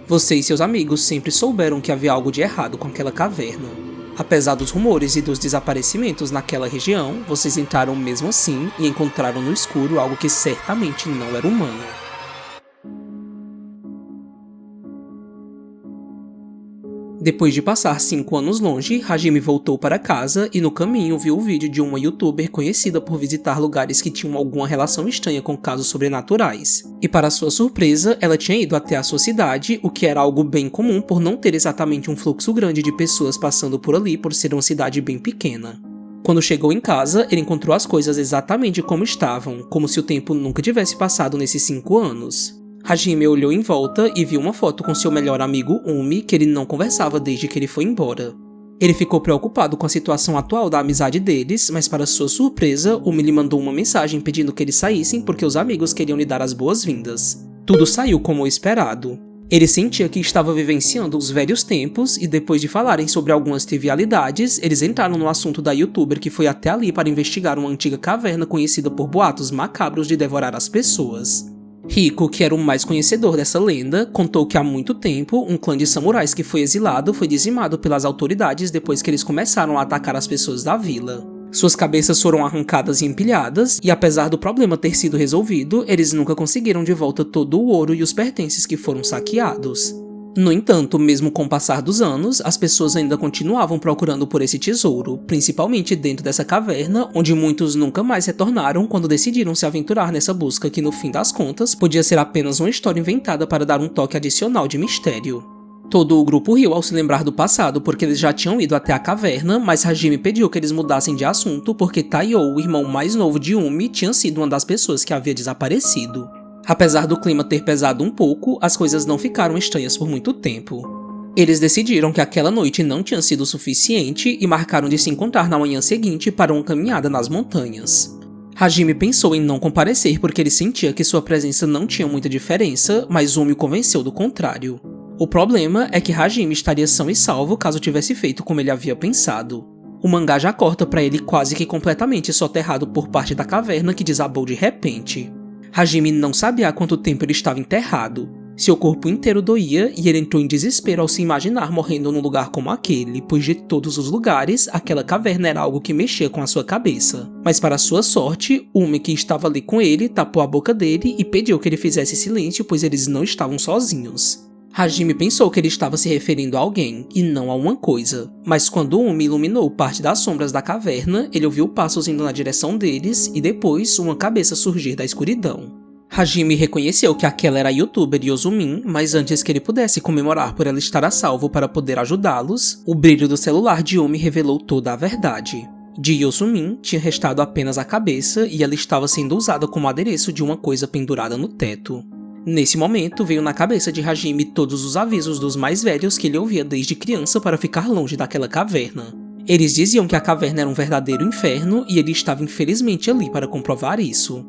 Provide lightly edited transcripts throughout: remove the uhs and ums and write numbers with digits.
Você e seus amigos sempre souberam que havia algo de errado com aquela caverna. Apesar dos rumores e dos desaparecimentos naquela região, vocês entraram mesmo assim e encontraram no escuro algo que certamente não era humano. Depois de passar 5 anos longe, Hajime voltou para casa e no caminho viu o vídeo de uma youtuber conhecida por visitar lugares que tinham alguma relação estranha com casos sobrenaturais. E para sua surpresa, ela tinha ido até a sua cidade, o que era algo bem comum por não ter exatamente um fluxo grande de pessoas passando por ali por ser uma cidade bem pequena. Quando chegou em casa, ele encontrou as coisas exatamente como estavam, como se o tempo nunca tivesse passado nesses 5 anos. Hajime olhou em volta e viu uma foto com seu melhor amigo Umi, que ele não conversava desde que ele foi embora. Ele ficou preocupado com a situação atual da amizade deles, mas para sua surpresa, Umi lhe mandou uma mensagem pedindo que eles saíssem porque os amigos queriam lhe dar as boas-vindas. Tudo saiu como esperado. Ele sentia que estava vivenciando os velhos tempos e depois de falarem sobre algumas trivialidades, eles entraram no assunto da youtuber que foi até ali para investigar uma antiga caverna conhecida por boatos macabros de devorar as pessoas. Rico, que era o mais conhecedor dessa lenda, contou que há muito tempo, um clã de samurais que foi exilado foi dizimado pelas autoridades depois que eles começaram a atacar as pessoas da vila. Suas cabeças foram arrancadas e empilhadas, e apesar do problema ter sido resolvido, eles nunca conseguiram de volta todo o ouro e os pertences que foram saqueados. No entanto, mesmo com o passar dos anos, as pessoas ainda continuavam procurando por esse tesouro, principalmente dentro dessa caverna, onde muitos nunca mais retornaram quando decidiram se aventurar nessa busca que, no fim das contas, podia ser apenas uma história inventada para dar um toque adicional de mistério. Todo o grupo riu ao se lembrar do passado porque eles já tinham ido até a caverna, mas Hajime pediu que eles mudassem de assunto porque Taiyo, o irmão mais novo de Umi, tinha sido uma das pessoas que havia desaparecido. Apesar do clima ter pesado um pouco, as coisas não ficaram estranhas por muito tempo. Eles decidiram que aquela noite não tinha sido o suficiente e marcaram de se encontrar na manhã seguinte para uma caminhada nas montanhas. Hajime pensou em não comparecer porque ele sentia que sua presença não tinha muita diferença, mas Umi o convenceu do contrário. O problema é que Hajime estaria são e salvo caso tivesse feito como ele havia pensado. O mangá já corta para ele quase que completamente soterrado por parte da caverna que desabou de repente. Hajime não sabia há quanto tempo ele estava enterrado. Seu corpo inteiro doía e ele entrou em desespero ao se imaginar morrendo num lugar como aquele, pois de todos os lugares, aquela caverna era algo que mexia com a sua cabeça. Mas para sua sorte, Umi, que estava ali com ele, tapou a boca dele e pediu que ele fizesse silêncio, pois eles não estavam sozinhos. Hajime pensou que ele estava se referindo a alguém, e não a uma coisa. Mas quando Umi iluminou parte das sombras da caverna, ele ouviu passos indo na direção deles, e depois uma cabeça surgir da escuridão. Hajime reconheceu que aquela era a youtuber Yosumin, mas antes que ele pudesse comemorar por ela estar a salvo para poder ajudá-los, o brilho do celular de Umi revelou toda a verdade. De Yosumin tinha restado apenas a cabeça, e ela estava sendo usada como adereço de uma coisa pendurada no teto. Nesse momento, veio na cabeça de Hajime todos os avisos dos mais velhos que ele ouvia desde criança para ficar longe daquela caverna. Eles diziam que a caverna era um verdadeiro inferno e ele estava infelizmente ali para comprovar isso.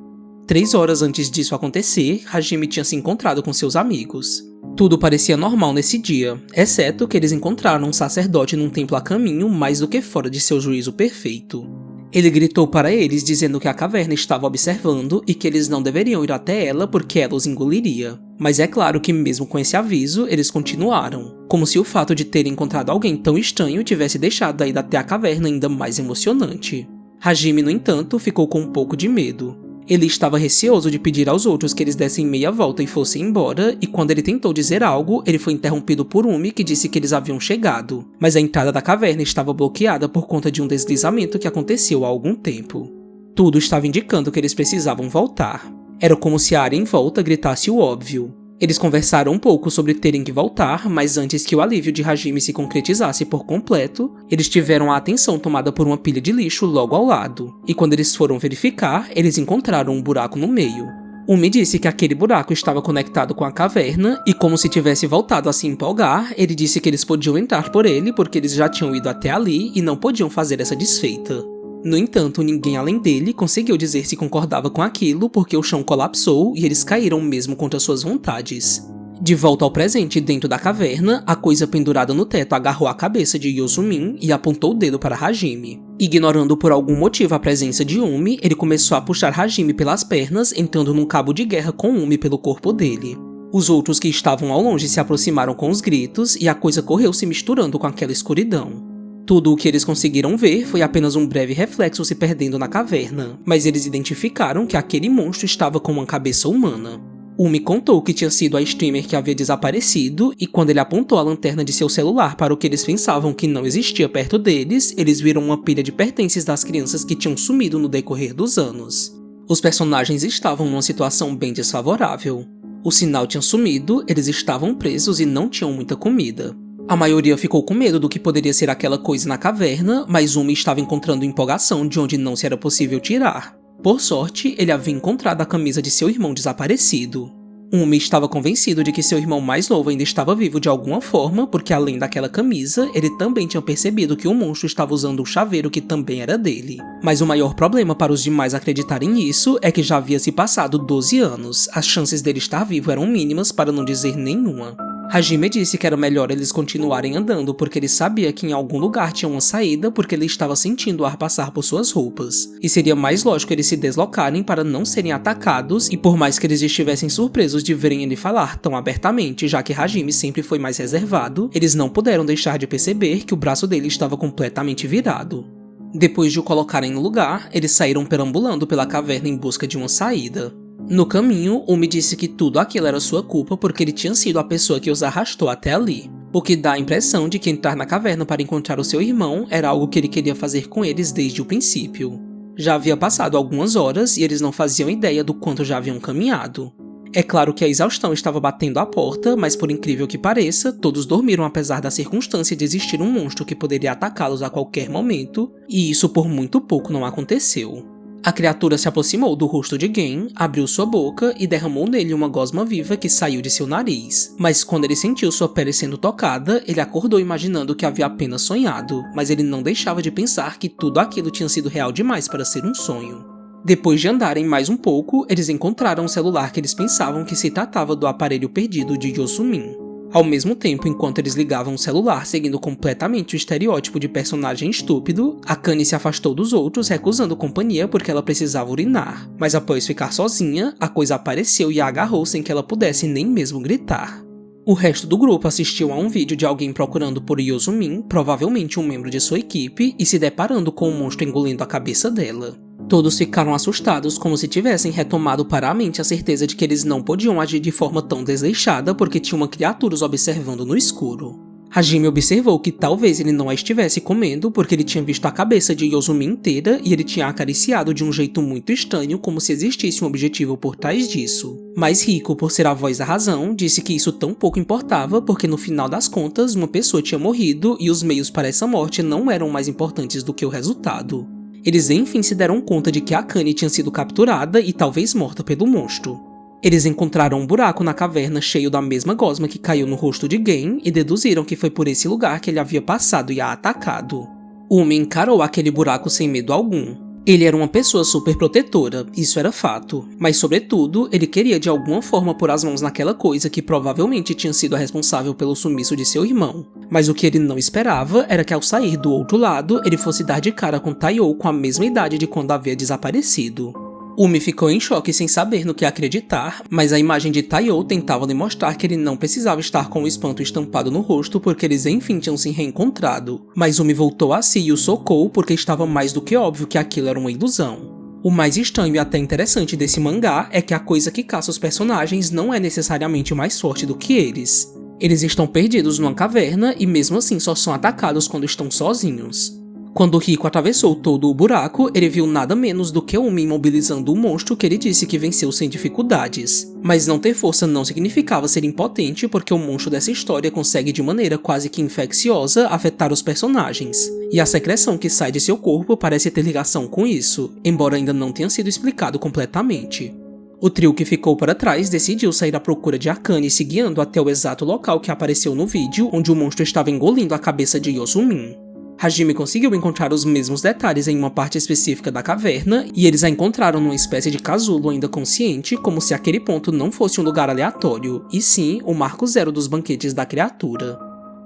3 horas antes disso acontecer, Hajime tinha se encontrado com seus amigos. Tudo parecia normal nesse dia, exceto que eles encontraram um sacerdote num templo a caminho mais do que fora de seu juízo perfeito. Ele gritou para eles dizendo que a caverna estava observando e que eles não deveriam ir até ela porque ela os engoliria. Mas é claro que mesmo com esse aviso, eles continuaram, como se o fato de terem encontrado alguém tão estranho tivesse deixado a ida até a caverna ainda mais emocionante. Hajime, no entanto, ficou com um pouco de medo. Ele estava receoso de pedir aos outros que eles dessem meia volta e fossem embora, e quando ele tentou dizer algo, ele foi interrompido por Umi, que disse que eles haviam chegado, mas a entrada da caverna estava bloqueada por conta de um deslizamento que aconteceu há algum tempo. Tudo estava indicando que eles precisavam voltar. Era como se a área em volta gritasse o óbvio. Eles conversaram um pouco sobre terem que voltar, mas antes que o alívio de Hajime se concretizasse por completo, eles tiveram a atenção tomada por uma pilha de lixo logo ao lado, e quando eles foram verificar, eles encontraram um buraco no meio. Umi disse que aquele buraco estava conectado com a caverna, e como se tivesse voltado a se empolgar, ele disse que eles podiam entrar por ele porque eles já tinham ido até ali e não podiam fazer essa desfeita. No entanto, ninguém além dele conseguiu dizer se concordava com aquilo porque o chão colapsou e eles caíram mesmo contra suas vontades. De volta ao presente dentro da caverna, a coisa pendurada no teto agarrou a cabeça de Yosumin e apontou o dedo para Hajime. Ignorando por algum motivo a presença de Umi, ele começou a puxar Hajime pelas pernas, entrando num cabo de guerra com Umi pelo corpo dele. Os outros que estavam ao longe se aproximaram com os gritos e a coisa correu se misturando com aquela escuridão. Tudo o que eles conseguiram ver foi apenas um breve reflexo se perdendo na caverna, mas eles identificaram que aquele monstro estava com uma cabeça humana. Umi contou que tinha sido a streamer que havia desaparecido e quando ele apontou a lanterna de seu celular para o que eles pensavam que não existia perto deles, eles viram uma pilha de pertences das crianças que tinham sumido no decorrer dos anos. Os personagens estavam numa situação bem desfavorável. O sinal tinha sumido, eles estavam presos e não tinham muita comida. A maioria ficou com medo do que poderia ser aquela coisa na caverna, mas Umi estava encontrando empolgação de onde não se era possível tirar. Por sorte, ele havia encontrado a camisa de seu irmão desaparecido. Umi estava convencido de que seu irmão mais novo ainda estava vivo de alguma forma, porque além daquela camisa, ele também tinha percebido que o monstro estava usando um chaveiro que também era dele. Mas o maior problema para os demais acreditarem nisso é que já havia se passado 12 anos, as chances dele estar vivo eram mínimas para não dizer nenhuma. Hajime disse que era melhor eles continuarem andando porque ele sabia que em algum lugar tinha uma saída porque ele estava sentindo o ar passar por suas roupas. E seria mais lógico eles se deslocarem para não serem atacados e por mais que eles estivessem surpresos de verem ele falar tão abertamente, já que Hajime sempre foi mais reservado, eles não puderam deixar de perceber que o braço dele estava completamente virado. Depois de o colocarem no lugar, eles saíram perambulando pela caverna em busca de uma saída. No caminho, Umi disse que tudo aquilo era sua culpa porque ele tinha sido a pessoa que os arrastou até ali, o que dá a impressão de que entrar na caverna para encontrar o seu irmão era algo que ele queria fazer com eles desde o princípio. Já havia passado algumas horas e eles não faziam ideia do quanto já haviam caminhado. É claro que a exaustão estava batendo à porta, mas por incrível que pareça, todos dormiram apesar da circunstância de existir um monstro que poderia atacá-los a qualquer momento, e isso por muito pouco não aconteceu. A criatura se aproximou do rosto de Gen, abriu sua boca e derramou nele uma gosma viva que saiu de seu nariz. Mas quando ele sentiu sua pele sendo tocada, ele acordou imaginando que havia apenas sonhado, mas ele não deixava de pensar que tudo aquilo tinha sido real demais para ser um sonho. Depois de andarem mais um pouco, eles encontraram um celular que eles pensavam que se tratava do aparelho perdido de Yosumin. Ao mesmo tempo, enquanto eles ligavam o celular seguindo completamente o estereótipo de personagem estúpido, Akane se afastou dos outros, recusando companhia porque ela precisava urinar. Mas após ficar sozinha, a coisa apareceu e a agarrou sem que ela pudesse nem mesmo gritar. O resto do grupo assistiu a um vídeo de alguém procurando por Yosumin, provavelmente um membro de sua equipe, e se deparando com um monstro engolindo a cabeça dela. Todos ficaram assustados, como se tivessem retomado para a mente a certeza de que eles não podiam agir de forma tão desleixada porque tinha uma criatura os observando no escuro. Hajime observou que talvez ele não a estivesse comendo porque ele tinha visto a cabeça de Yosumin inteira e ele tinha acariciado de um jeito muito estranho, como se existisse um objetivo por trás disso. Mas Riko, por ser a voz da razão, disse que isso tão pouco importava porque no final das contas uma pessoa tinha morrido e os meios para essa morte não eram mais importantes do que o resultado. Eles enfim se deram conta de que Akane tinha sido capturada e talvez morta pelo monstro. Eles encontraram um buraco na caverna cheio da mesma gosma que caiu no rosto de Gen e deduziram que foi por esse lugar que ele havia passado e a atacado. Umi encarou aquele buraco sem medo algum. Ele era uma pessoa super protetora, isso era fato, mas sobretudo, ele queria de alguma forma pôr as mãos naquela coisa que provavelmente tinha sido a responsável pelo sumiço de seu irmão. Mas o que ele não esperava era que ao sair do outro lado, ele fosse dar de cara com Taiyo com a mesma idade de quando havia desaparecido. Umi ficou em choque sem saber no que acreditar, mas a imagem de Taiyo tentava lhe mostrar que ele não precisava estar com o espanto estampado no rosto porque eles enfim tinham se reencontrado. Mas Umi voltou a si e o socou porque estava mais do que óbvio que aquilo era uma ilusão. O mais estranho e até interessante desse mangá é que a coisa que caça os personagens não é necessariamente mais forte do que eles. Eles estão perdidos numa caverna e mesmo assim só são atacados quando estão sozinhos. Quando Riko atravessou todo o buraco, ele viu nada menos do que Umi imobilizando o monstro que ele disse que venceu sem dificuldades. Mas não ter força não significava ser impotente porque o monstro dessa história consegue de maneira quase que infecciosa afetar os personagens. E a secreção que sai de seu corpo parece ter ligação com isso, embora ainda não tenha sido explicado completamente. O trio que ficou para trás decidiu sair à procura de Akane se guiando até o exato local que apareceu no vídeo onde o monstro estava engolindo a cabeça de Yosumin. Hajime conseguiu encontrar os mesmos detalhes em uma parte específica da caverna, e eles a encontraram numa espécie de casulo ainda consciente, como se aquele ponto não fosse um lugar aleatório, e sim o marco zero dos banquetes da criatura.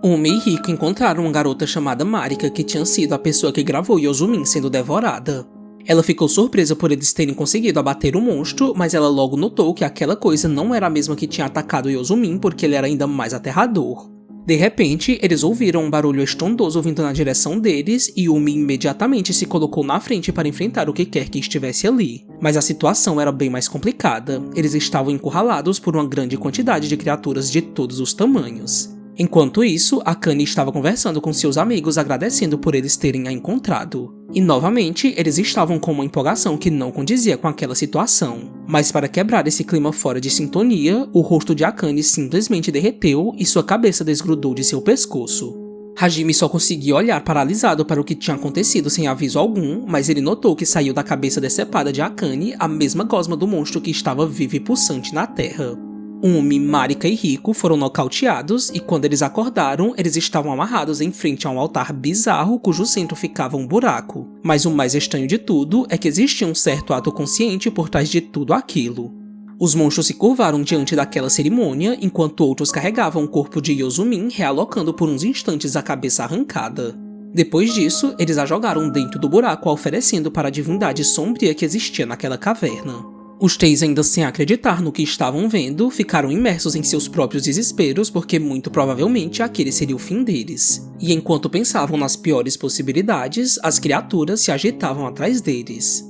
Umi e Riko encontraram uma garota chamada Marika que tinha sido a pessoa que gravou Yosumin sendo devorada. Ela ficou surpresa por eles terem conseguido abater o monstro, mas ela logo notou que aquela coisa não era a mesma que tinha atacado Yosumin, porque ele era ainda mais aterrador. De repente, eles ouviram um barulho estrondoso vindo na direção deles e Yumi imediatamente se colocou na frente para enfrentar o que quer que estivesse ali. Mas a situação era bem mais complicada. Eles estavam encurralados por uma grande quantidade de criaturas de todos os tamanhos. Enquanto isso, Akane estava conversando com seus amigos agradecendo por eles terem a encontrado. E novamente, eles estavam com uma empolgação que não condizia com aquela situação. Mas para quebrar esse clima fora de sintonia, o rosto de Akane simplesmente derreteu e sua cabeça desgrudou de seu pescoço. Hajime só conseguia olhar paralisado para o que tinha acontecido sem aviso algum, mas ele notou que saiu da cabeça decepada de Akane a mesma gosma do monstro que estava vivo e pulsante na terra. Umi, Marika e Riko foram nocauteados e quando eles acordaram, eles estavam amarrados em frente a um altar bizarro cujo centro ficava um buraco. Mas o mais estranho de tudo é que existia um certo ato consciente por trás de tudo aquilo. Os monstros se curvaram diante daquela cerimônia, enquanto outros carregavam o corpo de Yosumin, realocando por uns instantes a cabeça arrancada. Depois disso, eles a jogaram dentro do buraco, oferecendo para a divindade sombria que existia naquela caverna. Os três, ainda sem acreditar no que estavam vendo, ficaram imersos em seus próprios desesperos porque muito provavelmente aquele seria o fim deles. E enquanto pensavam nas piores possibilidades, as criaturas se agitavam atrás deles.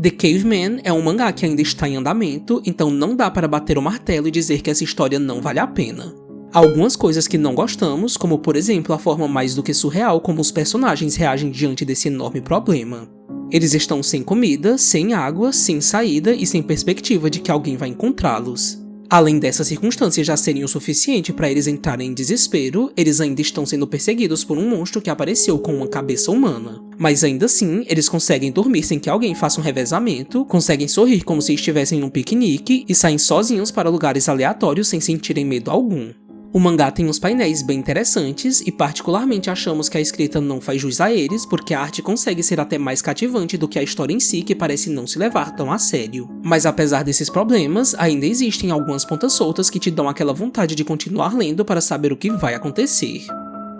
The Caveman é um mangá que ainda está em andamento, então não dá para bater o martelo e dizer que essa história não vale a pena. Há algumas coisas que não gostamos, como por exemplo a forma mais do que surreal como os personagens reagem diante desse enorme problema. Eles estão sem comida, sem água, sem saída e sem perspectiva de que alguém vai encontrá-los. Além dessas circunstâncias já serem o suficiente para eles entrarem em desespero, eles ainda estão sendo perseguidos por um monstro que apareceu com uma cabeça humana. Mas ainda assim, eles conseguem dormir sem que alguém faça um revezamento, conseguem sorrir como se estivessem em um piquenique e saem sozinhos para lugares aleatórios sem sentirem medo algum. O mangá tem uns painéis bem interessantes e particularmente achamos que a escrita não faz jus a eles porque a arte consegue ser até mais cativante do que a história em si, que parece não se levar tão a sério. Mas apesar desses problemas, ainda existem algumas pontas soltas que te dão aquela vontade de continuar lendo para saber o que vai acontecer.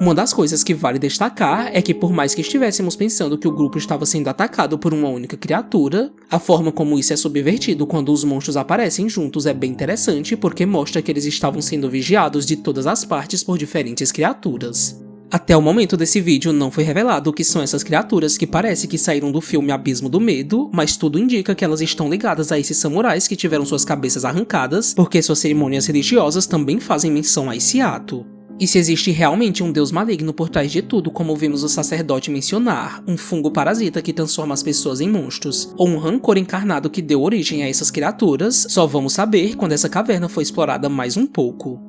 Uma das coisas que vale destacar é que por mais que estivéssemos pensando que o grupo estava sendo atacado por uma única criatura, a forma como isso é subvertido quando os monstros aparecem juntos é bem interessante porque mostra que eles estavam sendo vigiados de todas as partes por diferentes criaturas. Até o momento desse vídeo não foi revelado o que são essas criaturas que parece que saíram do filme Abismo do Medo, mas tudo indica que elas estão ligadas a esses samurais que tiveram suas cabeças arrancadas, porque suas cerimônias religiosas também fazem menção a esse ato. E se existe realmente um deus maligno por trás de tudo, como vimos o sacerdote mencionar, um fungo parasita que transforma as pessoas em monstros, ou um rancor encarnado que deu origem a essas criaturas, só vamos saber quando essa caverna for explorada mais um pouco.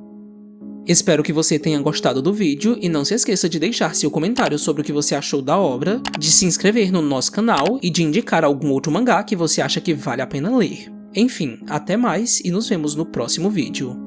Espero que você tenha gostado do vídeo e não se esqueça de deixar seu comentário sobre o que você achou da obra, de se inscrever no nosso canal e de indicar algum outro mangá que você acha que vale a pena ler. Enfim, até mais e nos vemos no próximo vídeo.